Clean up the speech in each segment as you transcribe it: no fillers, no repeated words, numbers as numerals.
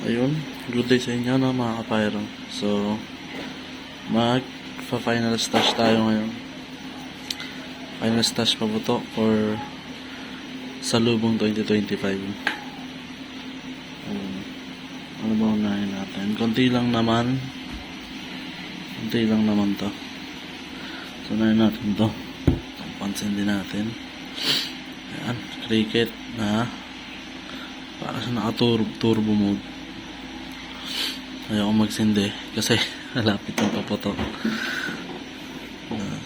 Ayun, good day sa inyo no, mga kapyro. So, magpa-final stash tayo ngayon. Final stash pa po to for Salubong 2025. Ano ba unahin natin? Konti lang naman to. So, unahin natin to. Pansin din natin. Ayan, cricket na para sa naka-turbo mode. Ayaw ko magsindi kasi malapit ng paputok.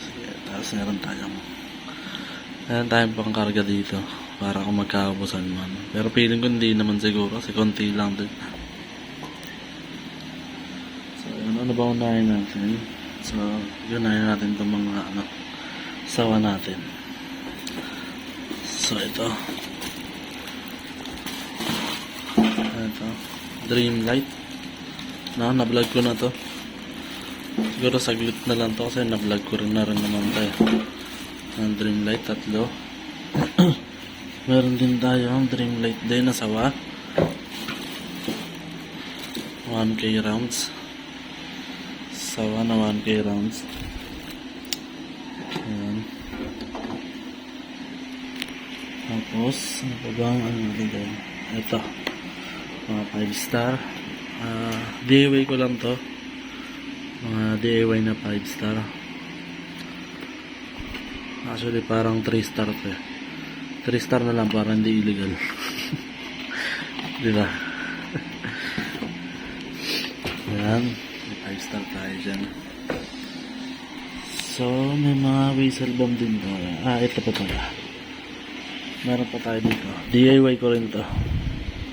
Sige, tapos meron tayong pangkarga dito para kung magkakabusan man. Pero feeling ko hindi naman siguro kasi konti lang din. So, ano ba unahin natin? So, unahin natin itong mga sawa natin. So, ito Dreamlight. Na-vlog ko na to. Siguro saglit na lang to kasi na-vlog ko rin naman tayo. Ang Dreamlight, 3. Meron din tayo ang Dreamlight din na sawa. 1K rounds. Sawa na 1K rounds. Ayan. Tapos, ano pa ba ang nilagay? Ito. Mga 5 star. DIY ko lang to. Mga DIY na 5 star. Actually parang 3 star to eh. 3 star na lang para hindi illegal. Diba? Ayan. May 5 star tayo dyan. So may mga whistle bomb din to. Ito pa pala. Meron pa tayo dito. DIY ko rin to.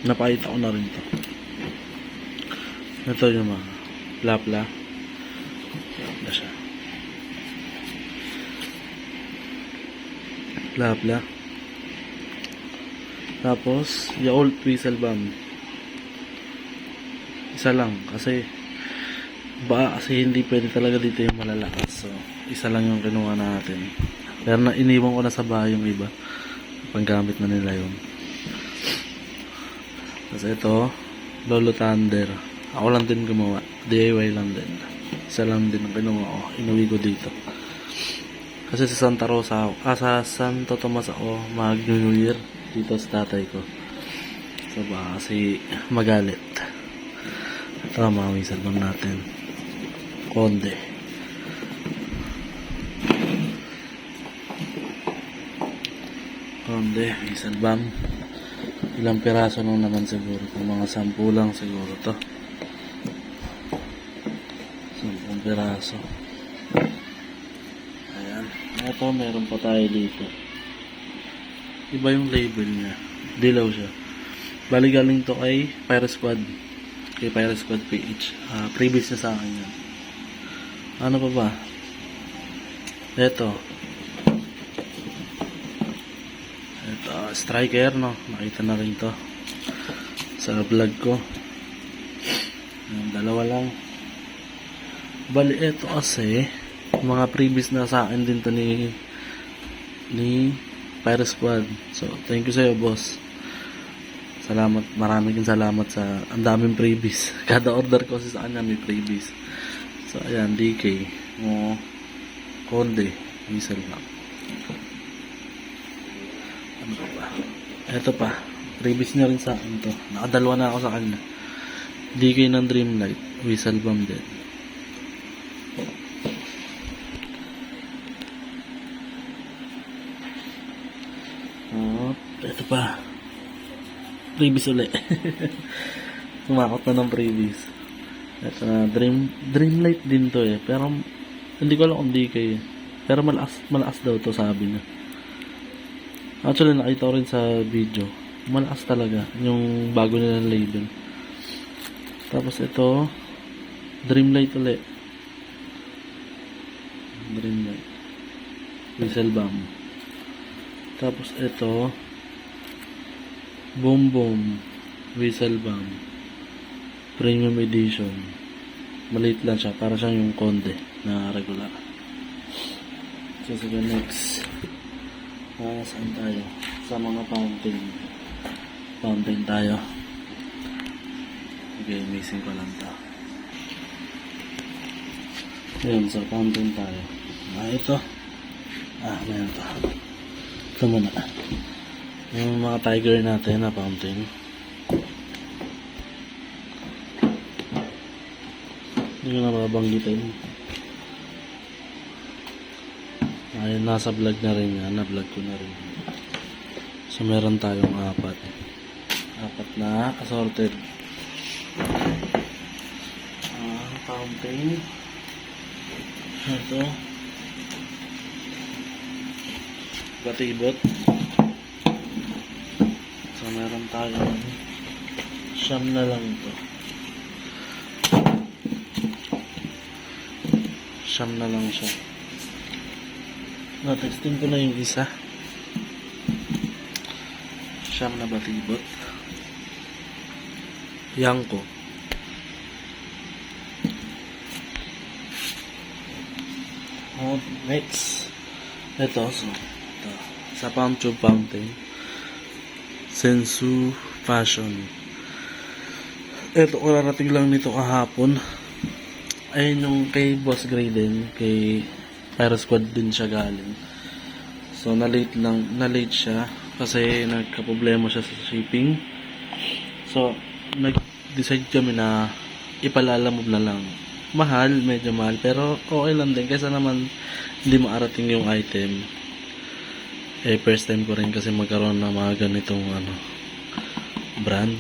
Napakita ko na rin to. Ito yung mga plapla siya. Plapla. Tapos Yakult whistle bomb. Isa lang kasi hindi pwede talaga dito yung malalakas. So isa lang yung kinuha natin. Pero iniwan ko na sa bahay yung iba. Panggamit na nila yun. Tapos ito Lolo Thunder. Ako lang din gumawa. DIY lang din. Isa lang din ang kinuha ko. Inuwi ko dito. Kasi sa Santa Rosa sa Santo Tomas ako mag-New Year dito sa tatay ko. So baka kasi magalit. Ito ang mga whistle bomb natin. Konde. Whistle bomb. Ilang piraso nung naman siguro. Kung mga 10 lang siguro to. 10 piraso. Ayan. Ito, meron pa tayo dito. Iba yung label niya. Dilaw siya. Bali galing to kay Pyro Squad. Kay Pyro Squad PH. Previous na sa akin yan. Ano pa ba? Ito, striker, no? Nakita na rin to sa vlog ko. Ayan, dalawa lang. Bali, ito kasi mga previous na sa akin din to ni Pyro Squad. So, thank you sa'yo, boss. Salamat, maraming salamat sa ang daming previous. Kada order ko kasi sa kanya may previous. So, ayan, DK mo Konde whistle bomb. Ano ba? Ito pa, previous niya rin sa akin to. Nakadalawa na ako sa kanya. DK ng Dreamlight whistle bomb din. Ito pa, previous ulit. Tumakot na ng previous. Ito na, Dreamlight din to eh. Pero hindi ko alam kung DK eh. Pero malakas daw to, sabi niya. Actually nakita ko rin sa video, malakas talaga yung bago nilang label. Tapos ito Dreamlight ulit. Dreamlight whistle bomb. Tapos ito Boom Boom whistle bomb premium edition. Maliit lang siya, para siyang yung Konde na regular. So sige, next saan tayo? Sa mga fountain tayo. missing ko lang to. Ayun, so fountain tayo. Ito. Mayroon to. Ito muna. Yung mga tiger natin na fountain. Hindi ko na mabanggitin. Ayun, nasa vlog na rin yan. Na-vlog ko na rin. So, meron tayong apat na assorted fountain. Ito batibot. So, meron tayong siyam na lang ito. Siyam na lang siya. Na-testing ko na yung isa. Siyam na batibot. Yanko. Next. Ito. Sa Palm Tube Fountain. Sensu Fashion. Ito, kararating lang nito kahapon. Ayun yung kay Boss Gray din. Kay Pyro Squad din siya galing. So, na-late siya. Kasi nagka-problema siya sa shipping. So, nag-decide kami na ipalalamove na lang. Medyo mahal. Pero okay lang din. Kaysa naman hindi maarating yung item. First time ko rin kasi magkaroon ng mga ganitong brand.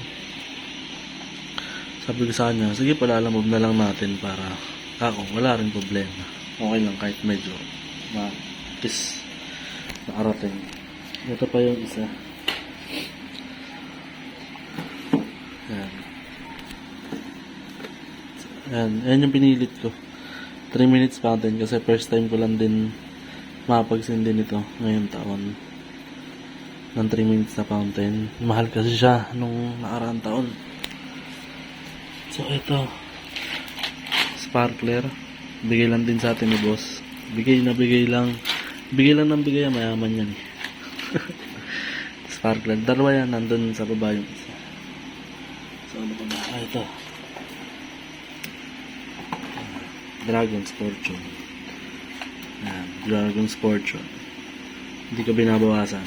Sabi ko sa kanya, sige palalamove na lang natin para wala rin problema. Okay lang kahit medyo nakarating. Ito pa yung isa. Yan yung pinilit ko. 3 minutes fountain kasi first time ko lang din mapagsin din ito ngayong taon. Ng 3 minutes na fountain. Mahal kasi siya nung nakaraang taon. So ito. Sparkler. Bigay lang din sa atin ni boss. Bigay lang. Bigay lang ng bigay. Mayaman yan eh. Sparkler. Dalawa yan. Nandun sa baba yung isa. So ano pa ba? Ito. Dragon's Fortune. Dragon's Fortune. Hindi ka binabawasan.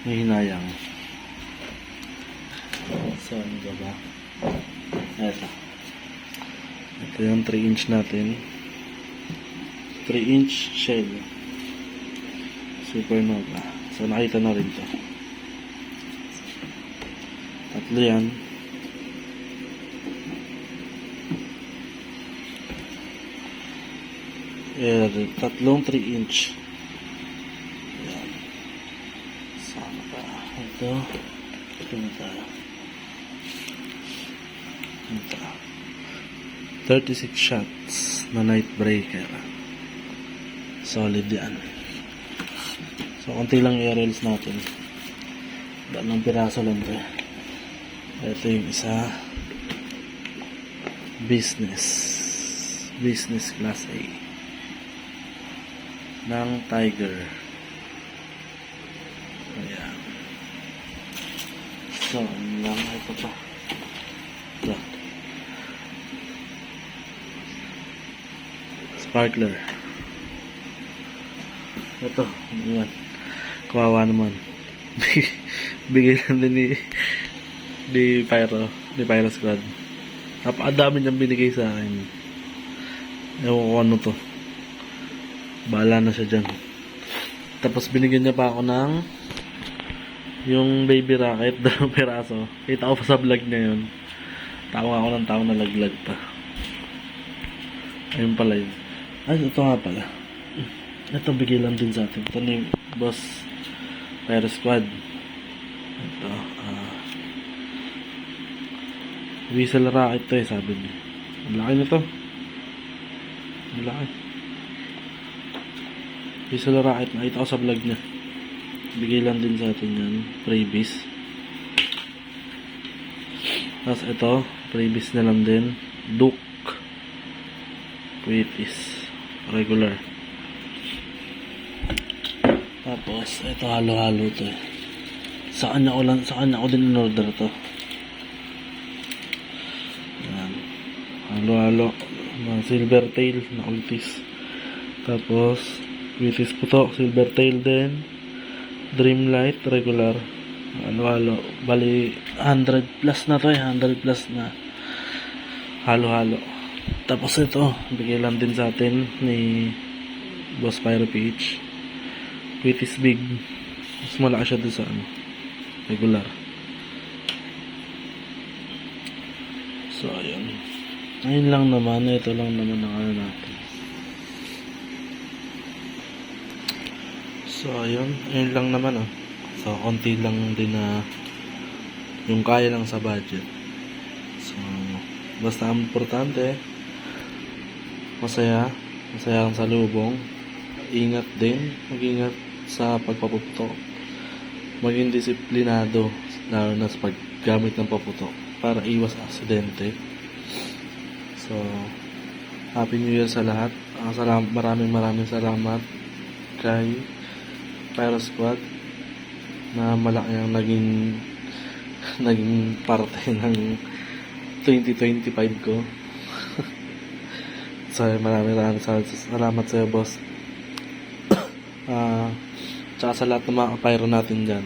May hinayang. So ano ba? Ito yung 3-inch natin. 3-inch shell. Supernova. So nakita na rin to. Tatlo yan. Tatlong 3-inch. Ayan. Sama pa. Ito na tayo. Ito. 36 shots na night breaker. Solid yan. So, konti lang aerials natin. Dalawang piraso lang ito. Ito yung isa. Business class A. Ng Tiger. Ayan. So, ano lang ito pa. Ito. Sparkler. Ito. Ayan. Kawawa naman. Bigay lang din ni Pyro Squad. Napakadami niyang binigay sa akin. Ewan ko ano to. Bahala na siya dyan. Tapos binigyan niya pa ako ng yung baby rocket, 2 piraso. Kita ko pa sa vlog niya yun. Tawa ako ng tao na laglag pa. Ayun pala yun. Ay, ito nga pala. Ito bigay lang din sa atin. Ito ni Boss Pyro Squad. Ito. Whistle rocket to sabi niya. Ang laki nito. Ang laki. Whistle rocket. Nakita ko sa vlog niya. Bigay lang din sa atin yan. Freebies. Tapos ito. Freebies na lang din. Duke. Wheaties. Regular. Tapos, ito halo-halo to. Sa kanya ko din in-order to. halo-halo. Silver tail na ultis. Tapos, Vitis puto, silver tail din. Dreamlight, regular. Halo-halo. Bali, 100 plus na to 100 plus na. Halo-halo. Tapos ito, bigay lang din sa atin ni Boss Pyro PH. Vitis big. Mas malaki siya doon sa regular. So, ayun. Ayun lang naman. Ito lang naman ang natin. So, ayun. Ayun lang naman So, konti lang din na yung kaya lang sa budget. So, basta ang importante, masaya. Masaya ang salubong. Ingat din. Mag-ingat sa pagpaputok. Maging disiplinado. Lalo na sa paggamit ng paputok. Para iwas aksidente. So, Happy New Year sa lahat. Maraming salamat kay Pyro Squad na malaki ang naging parte ng 2025 ko. So, maraming salamat sa iyo, boss. Tsaka sa lahat ng mga kapyro natin dyan.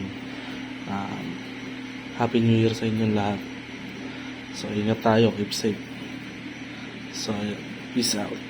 Happy New Year sa inyong lahat. So, ingat tayo. Keep safe. So, peace out.